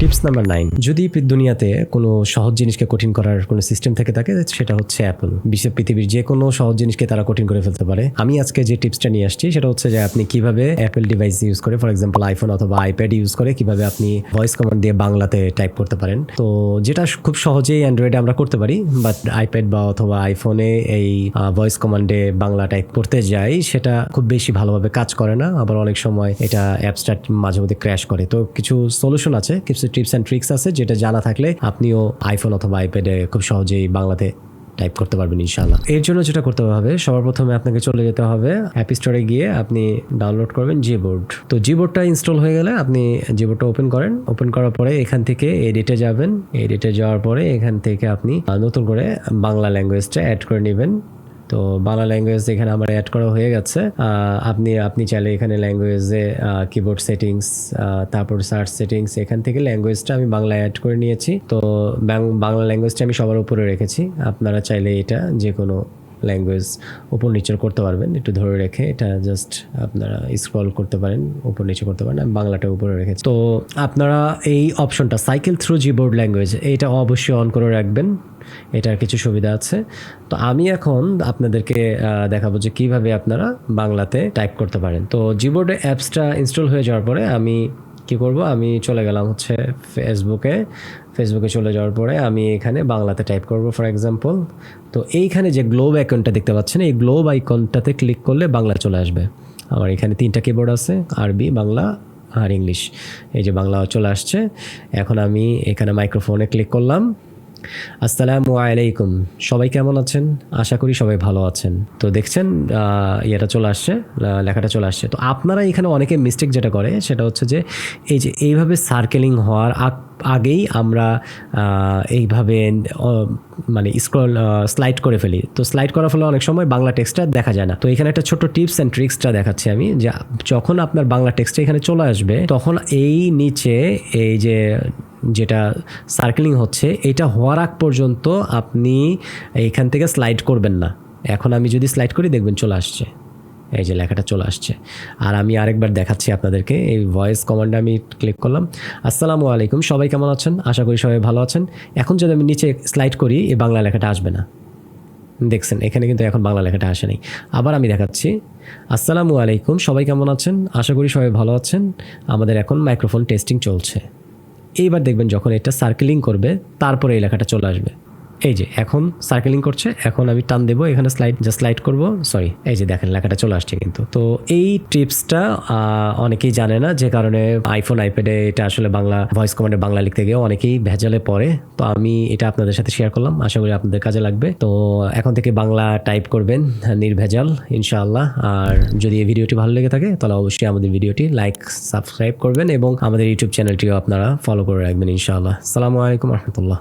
Tips number 9, যদি দুনিয়াতে কোনো সহজ জিনিসকে কঠিন করার কোনো সিস্টেম থেকে থাকে সেটা হচ্ছে অ্যাপল। বিশ্বের পৃথিবীর যে কোনো সহজ জিনিসকে তারা কঠিন করে ফেলতে পারে। আমি আজকে যে টিপসটা নিয়ে আসছি সেটা হচ্ছে যে আপনি কিভাবে অ্যাপল ডিভাইস ইউজ করে, ফর এক্সাম্পল আইফোন অথবা আইপ্যাড ইউজ করে কিভাবে আপনি ভয়েস কমান্ড দিয়ে বাংলাতে টাইপ করতে পারেন। তো যেটা খুব সহজেই অ্যান্ড্রয়েডে আমরা করতে পারি, বাট আইপ্যাড বা অথবা আইফোনে এই ভয়েস কমান্ডে বাংলা টাইপ করতে যাই সেটা খুব বেশি ভালোভাবে কাজ করে না। আবার অনেক সময় এটা অ্যাপসটা মাঝে মধ্যে ক্র্যাশ করে। তো কিছু সলিউশন আছে, কিছু টিপস অ্যান্ড ট্রিক্স আছে যেটা জানা থাকলে আপনিও আইফোন অথবা আইপ্যাডে খুব সহজেই বাংলাতে টাইপ করতে পারবেন ইনশাআল্লাহ। এর জন্য যেটা করতে হবে, সবার প্রথমে আপনাকে চলে যেতে হবে অ্যাপ স্টোরে গিয়ে আপনি ডাউনলোড করবেন জিবোর্ড। তো জিবোর্ডটা ইনস্টল হয়ে গেলে আপনি জিবোর্ডটা ওপেন করেন। ওপেন করার পরে এখান থেকে এডিটে যাবেন। এডিটে যাওয়ার পরে এখান থেকে আপনি নতুন করে বাংলা ল্যাঙ্গুয়েজটা অ্যাড করে নেবেন। তো বাংলা ল্যাঙ্গুয়েজ এখানে আমার অ্যাড করা হয়ে গেছে। আপনি চাইলে এখানে ল্যাঙ্গুয়েজে কিবোর্ড সেটিংস, তারপর সার্চ সেটিংস, এখান থেকে ল্যাঙ্গুয়েজটা আমি বাংলা অ্যাড করে নিয়েছি। তো বাংলা ল্যাঙ্গুয়েজটা আমি সবার উপরে রেখেছি। আপনারা চাইলে এটা যে কোনো ল্যাঙ্গুয়েজ উপর নিচে করতে পারবেন, একটু ধরে রেখে এটা জাস্ট আপনারা স্ক্রল করতে পারেন, উপর নিচে করতে পারেন। আমি বাংলাটা উপরে রেখেছি। তো আপনারা এই অপশনটা সাইকেল থ্রু জিবোর্ড ল্যাঙ্গুয়েজ এটা অবশ্যই অন করে রাখবেন, এটার কিছু সুবিধা আছে। তো আমি এখন আপনাদেরকে দেখাবো যে কিভাবে আপনারা বাংলাতে টাইপ করতে পারেন। তো জিবোর্ডে অ্যাপসটা ইনস্টল হয়ে যাওয়ার পরে আমি কি করব, আমি চলে গেলাম হচ্ছে ফেসবুকে চলে যাওয়ার পরে আমি এখানে বাংলাতে টাইপ করব ফর এক্সাম্পল। তো এইখানে যে গ্লোব আইকনটা দেখতে পাচ্ছেন, এই গ্লোব আইকনটাতে ক্লিক করলে বাংলা চলে আসবে। আমার এখানে 3টা কিবোর্ড আছে, আরবি, বাংলা আর ইংলিশ। এই যে বাংলা চলে আসছে। এখন আমি এখানে মাইক্রোফোনে ক্লিক করলাম। আসসালামু আলাইকুম, সবাই কেমন আছেন? আশা করি সবাই ভালো আছেন। তো দেখছেন ইয়েটা চলে আসছে, লেখাটা চলে আসছে। তো আপনারা এখানে অনেকে মিস্টেক যেটা করে সেটা হচ্ছে যে এইভাবে সার্কেলিং হওয়ার আগেই আমরা এইভাবে মানে স্লাইড করে ফেলি। তো স্লাইড করার ফলে অনেক সময় বাংলা টেক্সটটা দেখা যায় না। তো এখানে একটা ছোট্ট টিপস অ্যান্ড ট্রিক্সটা দেখাচ্ছি আমি, যে যখন আপনার বাংলা টেক্সটটা এখানে চলে আসবে তখন এই নিচে এই যেটা সার্কেলিং হচ্ছে এটা হওয়ার আগ পর্যন্ত আপনি এইখান থেকে স্লাইড করবেন না। এখন আমি যদি স্লাইড করি দেখবেন চলে আসছে, এই যে লেখাটা চলে আসছে। আর আমি আরেকবার দেখাচ্ছি আপনাদেরকে। এই ভয়েস কমান্ডে আমি ক্লিক করলাম, আসসালামু আলাইকুম, সবাই কেমন আছেন? আশা করি সবাই ভালো আছেন। এখন যদি আমি নিচে স্লাইড করি এই বাংলা লেখাটা আসবে না। দেখছেন এখানে কিন্তু এখন বাংলা লেখাটা আসে নাই। আবার আমি দেখাচ্ছি, আসসালামু আলাইকুম, সবাই কেমন আছেন? আশা করি সবাই ভালো আছেন। আমাদের এখন মাইক্রোফোন টেস্টিং চলছে। এইবার দেখবেন যখন এটা সার্কেলিং করবে তারপরে এই লেখাটা চলে আসবে। এই যে এখন সার্কেলিং করছে, এখন আমি টান দেবো এখানে স্লাইড করব, সরি, এই যে দেখেন লেখাটা চলে আসছে কিন্তু। তো এই টিপসটা অনেকেই জানে না, যে কারণে আইফোন আইপ্যাডে এটা আসলে বাংলা ভয়েস কমান্ডে বাংলা লিখতে গিয়ে অনেকেই ভেজালে পড়ে। তো আমি এটা আপনাদের সাথে শেয়ার করলাম, আশা করি আপনাদের কাজে লাগবে। তো এখন থেকে বাংলা টাইপ করবেন নির্ভেজাল ইনশাআল্লাহ। আর যদি এই ভিডিওটি ভালো লেগে থাকে তাহলে অবশ্যই আমাদের ভিডিওটি লাইক, সাবস্ক্রাইব করবেন এবং আমাদের ইউটিউব চ্যানেলটিও আপনারা ফলো করে রাখবেন ইনশাআল্লাহ। আসসালামু আলাইকুম রহমতুল্লাহ।